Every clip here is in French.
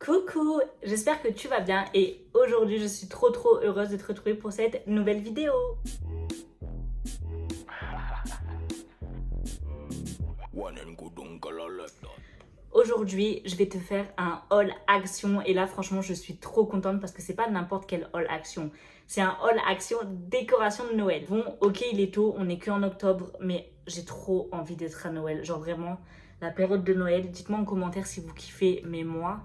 Coucou, j'espère que tu vas bien et aujourd'hui je suis trop heureuse de te retrouver pour cette nouvelle vidéo. Aujourd'hui, je vais te faire un haul action et là franchement je suis trop contente parce que c'est pas n'importe quel haul action. C'est un haul action décoration de Noël. Bon, ok, il est tôt, on est qu'en octobre, mais j'ai trop envie d'être à Noël. Genre vraiment, la période de Noël, dites-moi en commentaire si vous kiffez, mais moi,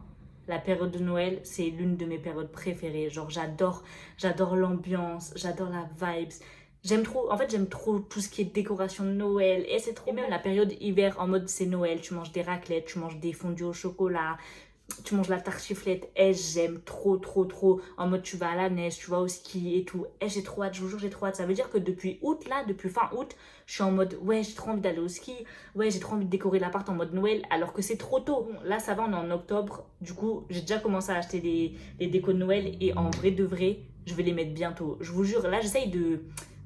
la période de Noël, c'est l'une de mes périodes préférées. Genre j'adore l'ambiance, j'adore la vibes. J'aime trop, en fait j'aime trop tout ce qui est décoration de Noël et c'est trop. Et même la période hiver en mode c'est Noël, tu manges des raclettes, tu manges des fondus au chocolat, tu manges la tartiflette. Et j'aime trop. En mode tu vas à la neige, tu vas au ski et tout. Et j'ai trop hâte, je vous jure j'ai trop hâte. Ça veut dire que depuis août là, depuis fin août, je suis en mode ouais j'ai trop envie d'aller au ski, ouais j'ai trop envie de décorer l'appart en mode Noël alors que c'est trop tôt. Bon, là ça va, on est en octobre, du coup j'ai déjà commencé à acheter les décos de Noël et en vrai de vrai, je vais les mettre bientôt. Je vous jure, là j'essaye de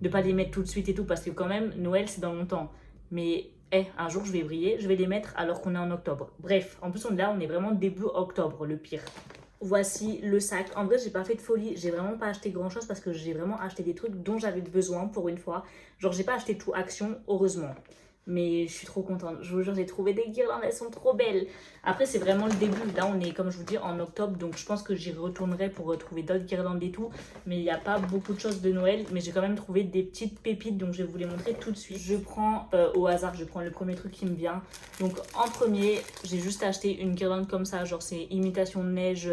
pas les mettre tout de suite et tout parce que quand même Noël c'est dans longtemps, mais un jour je vais briller, je vais les mettre alors qu'on est en octobre. Bref, en plus on est vraiment début octobre, le pire. Voici le sac. En vrai j'ai pas fait de folie, j'ai vraiment pas acheté grand chose parce que j'ai vraiment acheté des trucs dont j'avais besoin pour une fois. Genre j'ai pas acheté tout action, heureusement. Mais je suis trop contente, je vous jure j'ai trouvé des guirlandes, elles sont trop belles. Après c'est vraiment le début, là on est comme je vous dis en octobre, donc je pense que j'y retournerai pour retrouver d'autres guirlandes et tout. Mais il n'y a pas beaucoup de choses de Noël, mais j'ai quand même trouvé des petites pépites, donc je vais vous les montrer tout de suite. Je prends au hasard, je prends le premier truc qui me vient. Donc en premier, j'ai juste acheté une guirlande comme ça, genre c'est imitation neige,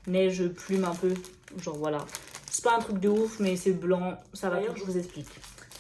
neige plume un peu, genre voilà. C'est pas un truc de ouf, mais c'est blanc, ça va. D'ailleurs je vous explique.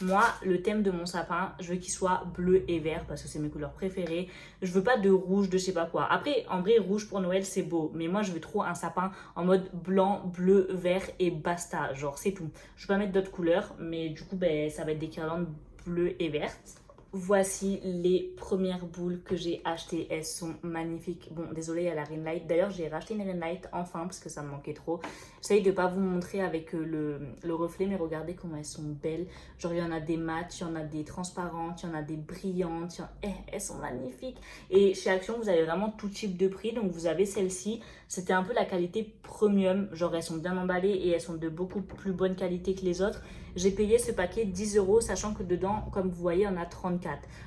Moi, le thème de mon sapin, je veux qu'il soit bleu et vert parce que c'est mes couleurs préférées. Je veux pas de rouge, de je sais pas quoi. Après, en vrai, rouge pour Noël, c'est beau. Mais moi, je veux trop un sapin en mode blanc, bleu, vert et basta. Genre, c'est tout. Je vais pas mettre d'autres couleurs, mais du coup, ben, ça va être des guirlandes bleues et vertes. Voici les premières boules que j'ai achetées. Elles sont magnifiques. Bon, désolée, il y a la ring light. D'ailleurs, j'ai racheté une ring light enfin parce que ça me manquait trop. J'essaye de ne pas vous montrer avec le reflet, mais regardez comment elles sont belles. Genre, il y en a des mates, il y en a des transparentes, il y en a des brillantes. Elles sont magnifiques. Et chez Action, vous avez vraiment tout type de prix. Donc, vous avez celle-ci. C'était un peu la qualité premium. Genre, elles sont bien emballées et elles sont de beaucoup plus bonne qualité que les autres. J'ai payé ce paquet 10 €, sachant que dedans, comme vous voyez, on a 34.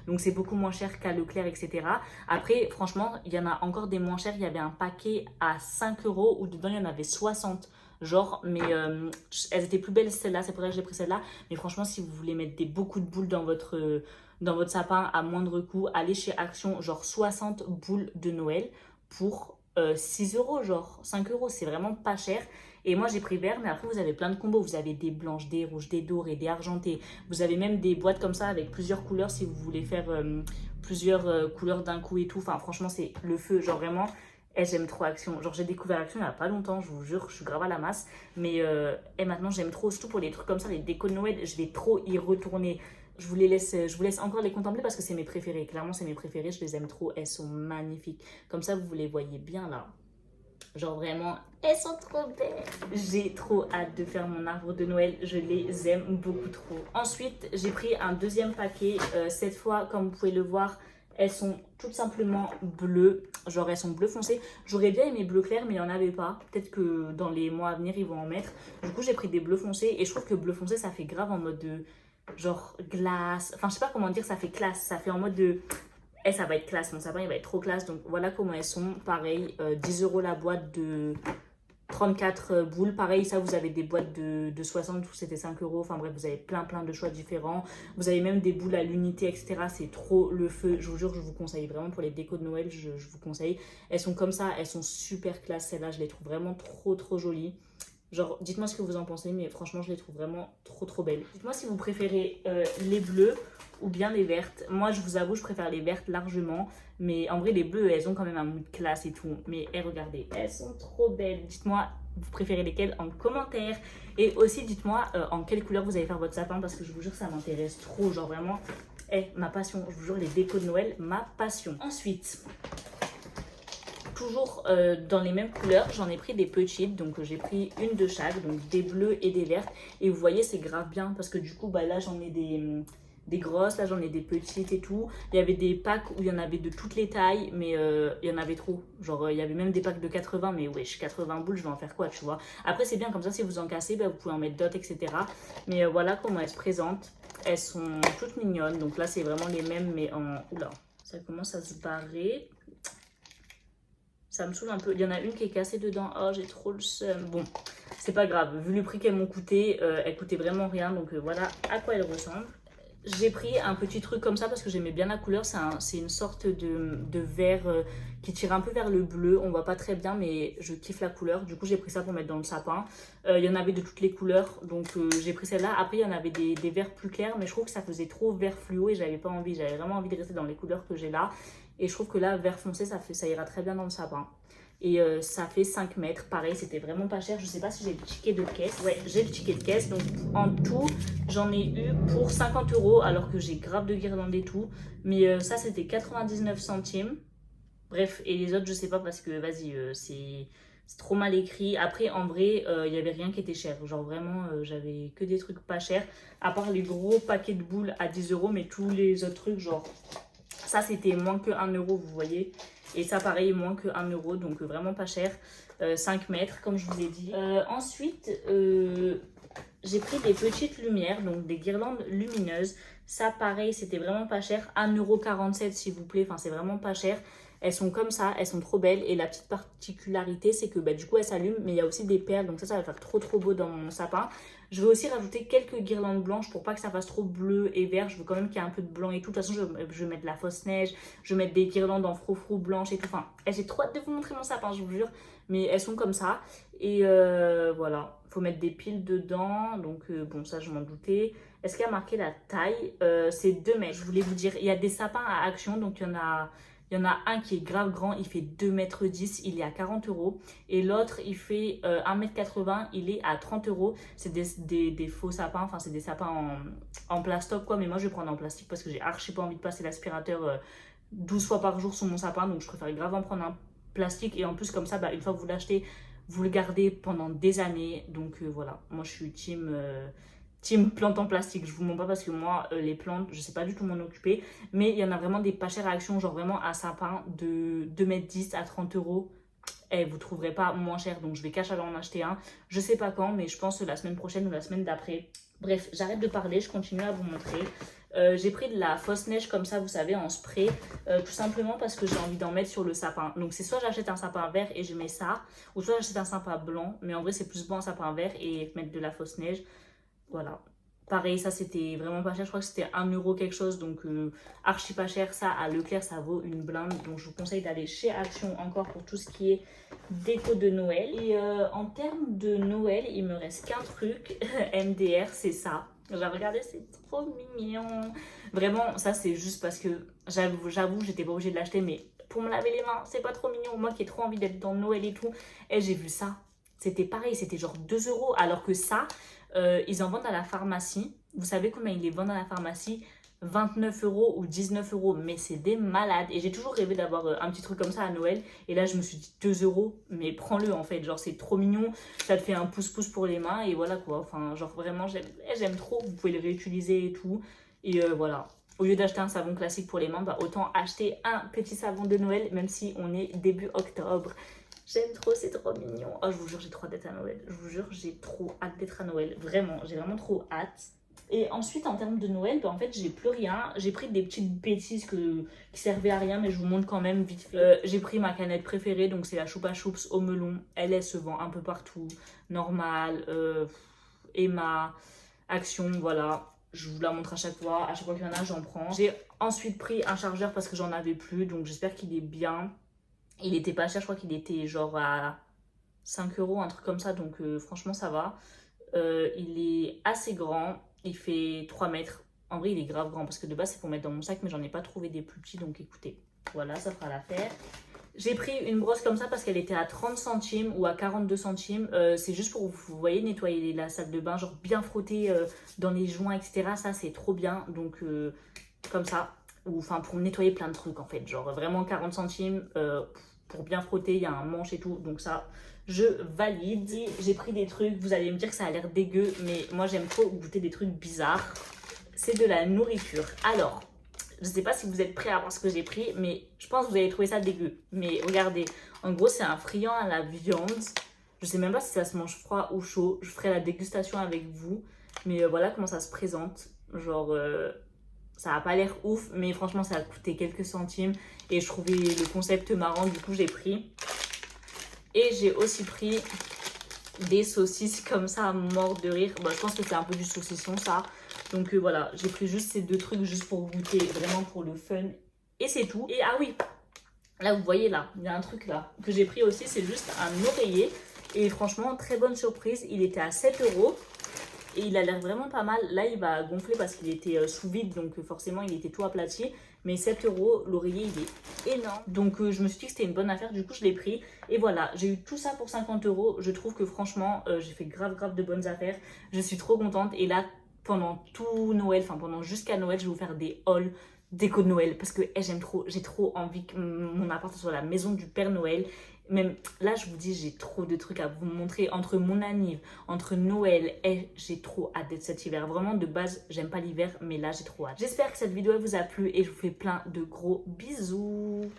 Donc c'est beaucoup moins cher qu'à Leclerc, etc. Après, franchement, il y en a encore des moins chers. Il y avait un paquet à 5 € où dedans, il y en avait 60. Genre, mais elles étaient plus belles celles-là, c'est pour ça que j'ai pris celle-là. Mais franchement, si vous voulez mettre beaucoup de boules dans votre sapin à moindre coût, allez chez Action, genre 60 boules de Noël pour 6 €, genre 5 €. C'est vraiment pas cher. Et moi j'ai pris vert, mais après vous avez plein de combos. Vous avez des blanches, des rouges, des dorées, des argentées. Vous avez même des boîtes comme ça avec plusieurs couleurs si vous voulez faire plusieurs couleurs d'un coup et tout. Enfin franchement c'est le feu, genre vraiment. J'aime trop Action. Genre j'ai découvert Action il n'y a pas longtemps, je vous jure, je suis grave à la masse. Mais maintenant j'aime trop, surtout pour les trucs comme ça, les décos de Noël, je vais trop y retourner. Je vous laisse encore les contempler parce que c'est mes préférés. Clairement c'est mes préférés, je les aime trop, elles sont magnifiques. Comme ça vous les voyez bien là. Genre vraiment, elles sont trop belles. J'ai trop hâte de faire mon arbre de Noël. Je les aime beaucoup trop. Ensuite, j'ai pris un deuxième paquet. Cette fois, comme vous pouvez le voir, elles sont tout simplement bleues. Genre, elles sont bleu foncé. J'aurais bien aimé bleu clair, mais il n'y en avait pas. Peut-être que dans les mois à venir, ils vont en mettre. Du coup, j'ai pris des bleus foncés. Et je trouve que bleu foncé, ça fait grave en mode de genre glace. Enfin, je sais pas comment dire, ça fait classe. Ça fait en mode de... ça va être classe, mon sapin il va être trop classe. Donc voilà comment elles sont. Pareil, 10 € la boîte de 34 boules. Pareil, ça vous avez des boîtes de 60 où c'était 5 €. Enfin bref, vous avez plein de choix différents. Vous avez même des boules à l'unité, etc. C'est trop le feu. Je vous jure, je vous conseille vraiment pour les décos de Noël. Je vous conseille. Elles sont comme ça, elles sont super classe. Celles-là, je les trouve vraiment trop jolies. Genre, dites-moi ce que vous en pensez, mais franchement, je les trouve vraiment trop belles. Dites-moi si vous préférez les bleues ou bien les vertes. Moi, je vous avoue, je préfère les vertes largement. Mais en vrai, les bleues, elles ont quand même un mood classe et tout. Mais regardez, elles sont trop belles. Dites-moi, vous préférez lesquelles en commentaire. Et aussi, dites-moi en quelle couleur vous allez faire votre sapin parce que je vous jure, ça m'intéresse trop. Genre vraiment, ma passion. Je vous jure, les décos de Noël, ma passion. Ensuite... toujours dans les mêmes couleurs, j'en ai pris des petites, donc j'ai pris une de chaque, donc des bleus et des vertes. Et vous voyez, c'est grave bien parce que du coup, bah, là, j'en ai des grosses, là j'en ai des petites et tout. Il y avait des packs où il y en avait de toutes les tailles, mais il y en avait trop. Genre il y avait même des packs de 80, mais wesh, 80 boules, je vais en faire quoi, tu vois. Après c'est bien comme ça, si vous en cassez, bah, vous pouvez en mettre d'autres, etc. Mais voilà comment elles se présentent. Elles sont toutes mignonnes, donc là c'est vraiment les mêmes, mais en... Oula, ça commence à se barrer. Ça me saoule un peu. Il y en a une qui est cassée dedans. Oh, j'ai trop le seum. Bon, c'est pas grave. Vu le prix qu'elles m'ont coûté, elles coûtaient vraiment rien. Donc voilà à quoi elles ressemblent. J'ai pris un petit truc comme ça parce que j'aimais bien la couleur. C'est une sorte de vert qui tire un peu vers le bleu. On voit pas très bien, mais je kiffe la couleur. Du coup, j'ai pris ça pour mettre dans le sapin. Il y en avait de toutes les couleurs. Donc j'ai pris celle-là. Après, il y en avait des verts plus clairs. Mais je trouve que ça faisait trop vert fluo et j'avais pas envie. J'avais vraiment envie de rester dans les couleurs que j'ai là. Et je trouve que là, vert foncé, ça ira très bien dans le sapin. Et ça fait 5 mètres. Pareil, c'était vraiment pas cher. Je sais pas si j'ai le ticket de caisse. Ouais, j'ai le ticket de caisse. Donc en tout, j'en ai eu pour 50 € alors que j'ai grave de guirlandes et tout. Mais ça, c'était 99 centimes. Bref, et les autres, je sais pas parce que, vas-y, c'est trop mal écrit. Après, en vrai, il y avait rien qui était cher. Genre vraiment, j'avais que des trucs pas chers. À part les gros paquets de boules à 10 €. Mais tous les autres trucs, genre... Ça, c'était moins que 1 €, vous voyez. Et ça, pareil, moins que 1 €. Donc, vraiment pas cher. 5 mètres, comme je vous ai dit. Ensuite, j'ai pris des petites lumières. Donc, des guirlandes lumineuses. Ça, pareil, c'était vraiment pas cher. 1,47 € s'il vous plaît. Enfin, c'est vraiment pas cher. Elles sont comme ça, elles sont trop belles. Et la petite particularité, c'est que bah, du coup, elles s'allument. Mais il y a aussi des perles. Donc ça va faire trop trop beau dans mon sapin. Je vais aussi rajouter quelques guirlandes blanches pour pas que ça fasse trop bleu et vert. Je veux quand même qu'il y ait un peu de blanc et tout. De toute façon, je vais mettre de la fausse neige. Je vais mettre des guirlandes en froufrou blanche et tout. Enfin, j'ai trop hâte de vous montrer mon sapin, je vous jure. Mais elles sont comme ça. Et voilà. Faut mettre des piles dedans. Donc bon, ça, je m'en doutais. Est-ce qu'il y a marqué la taille? C'est 2 mètres. Je voulais vous dire, il y a des sapins à Action. Donc il y en a... Il y en a un qui est grave grand, il fait 2,10 m, il est à 40 €. Et l'autre, il fait 1,80 m, il est à 30 €. C'est des faux sapins, enfin c'est des sapins en plastoc quoi. Mais moi je vais prendre en plastique parce que j'ai archi pas envie de passer l'aspirateur 12 fois par jour sur mon sapin. Donc je préfère grave en prendre un plastique. Et en plus comme ça, bah, une fois que vous l'achetez, vous le gardez pendant des années. Donc voilà, moi je suis team plantes en plastique. Je vous mens pas parce que moi, les plantes, je sais pas du tout m'en occuper. Mais il y en a vraiment des pas chères à Action, genre vraiment un sapin de 2,10 m à 30 €. Et vous trouverez pas moins cher, donc je vais cash aller en acheter un. Je sais pas quand, mais je pense la semaine prochaine ou la semaine d'après. Bref, j'arrête de parler, je continue à vous montrer. J'ai pris de la fausse neige comme ça, vous savez, en spray, tout simplement parce que j'ai envie d'en mettre sur le sapin. Donc c'est soit j'achète un sapin vert et je mets ça, ou soit j'achète un sapin blanc. Mais en vrai, c'est plus bon un sapin vert et mettre de la fausse neige. Voilà. Pareil, ça c'était vraiment pas cher. Je crois que c'était 1 € quelque chose. Donc archi pas cher. Ça à Leclerc, ça vaut une blinde. Donc je vous conseille d'aller chez Action encore pour tout ce qui est déco de Noël. Et en termes de Noël, il me reste qu'un truc. MDR, c'est ça. J'ai regardé, c'est trop mignon. Vraiment, ça c'est juste parce que j'avoue, j'étais pas obligée de l'acheter. Mais pour me laver les mains, c'est pas trop mignon. Moi qui ai trop envie d'être dans Noël et tout. Et j'ai vu ça. C'était pareil, c'était genre 2 €. Alors que ça... ils en vendent à la pharmacie. Vous savez combien ils les vendent à la pharmacie? 29 € ou 19 €. Mais c'est des malades. Et j'ai toujours rêvé d'avoir un petit truc comme ça à Noël. Et là, je me suis dit 2 €. Mais prends-le en fait. Genre, c'est trop mignon. Ça te fait un pouce-pouce pour les mains. Et voilà quoi. Enfin, genre vraiment, j'aime trop. Vous pouvez le réutiliser et tout. Et voilà. Au lieu d'acheter un savon classique pour les mains, bah, autant acheter un petit savon de Noël. Même si on est début octobre. J'aime trop, c'est trop mignon. Oh, je vous jure, j'ai trop hâte d'être à Noël. Je vous jure, j'ai trop hâte d'être à Noël. Vraiment, j'ai vraiment trop hâte. Et ensuite, en termes de Noël, bah, en fait, j'ai plus rien. J'ai pris des petites bêtises qui servaient à rien, mais je vous montre quand même vite fait. J'ai pris ma canette préférée, donc c'est la Choupa Choups au melon. Elle se vend un peu partout. Normal, Emma, Action, voilà. Je vous la montre à chaque fois. À chaque fois qu'il y en a, j'en prends. J'ai ensuite pris un chargeur parce que j'en avais plus, donc j'espère qu'il est bien. Il était pas cher, je crois qu'il était genre à 5 €, un truc comme ça, donc franchement ça va. Il est assez grand, il fait 3 mètres. En vrai il est grave grand parce que de base c'est pour mettre dans mon sac, mais j'en ai pas trouvé des plus petits, donc écoutez, voilà, ça fera l'affaire. J'ai pris une brosse comme ça parce qu'elle était à 30 centimes ou à 42 centimes. C'est juste pour, vous voyez, nettoyer la salle de bain, genre bien frotter dans les joints, etc. Ça c'est trop bien, donc comme ça. Ou enfin pour nettoyer plein de trucs en fait, genre vraiment 40 centimes pour bien frotter, il y a un manche et tout, donc ça je valide. J'ai pris des trucs, vous allez me dire que ça a l'air dégueu, mais moi j'aime trop goûter des trucs bizarres. c'est de la nourriture. Alors, je sais pas si vous êtes prêts à voir ce que j'ai pris, mais je pense que vous allez trouver ça dégueu. Mais regardez, en gros, c'est un friand à la viande. Je sais même pas si ça se mange froid ou chaud. Je ferai la dégustation avec vous. Mais voilà comment ça se présente. Genre, ça a pas l'air ouf, mais franchement, ça a coûté quelques centimes. Et je trouvais le concept marrant, du coup, j'ai pris. Et j'ai aussi pris des saucisses comme ça, mort de rire. Bon, je pense que c'est un peu du saucisson, ça. Donc voilà, j'ai pris juste ces deux trucs juste pour goûter, vraiment pour le fun. Et c'est tout. Et ah oui, là, vous voyez là, il y a un truc là que j'ai pris aussi, c'est juste un oreiller. Et franchement, très bonne surprise. Il était à 7 euros. Et il a l'air vraiment pas mal. Là, il va gonfler parce qu'il était sous vide. Donc forcément, il était tout aplati. Mais 7 euros, l'oreiller, il est énorme. Donc je me suis dit que c'était une bonne affaire. Du coup, je l'ai pris. Et voilà, j'ai eu tout ça pour 50 euros. Je trouve que franchement, j'ai fait grave de bonnes affaires. Je suis trop contente. Et là, pendant tout Noël, enfin pendant jusqu'à Noël, je vais vous faire des hauls déco de Noël parce que j'aime trop, j'ai trop envie que mon appart soit la maison du Père Noël. Même là, je vous dis, j'ai trop de trucs à vous montrer entre mon anniv, entre Noël et j'ai trop hâte d'être cet hiver. Vraiment, de base, j'aime pas l'hiver, mais là, j'ai trop hâte. J'espère que cette vidéo elle vous a plu et je vous fais plein de gros bisous.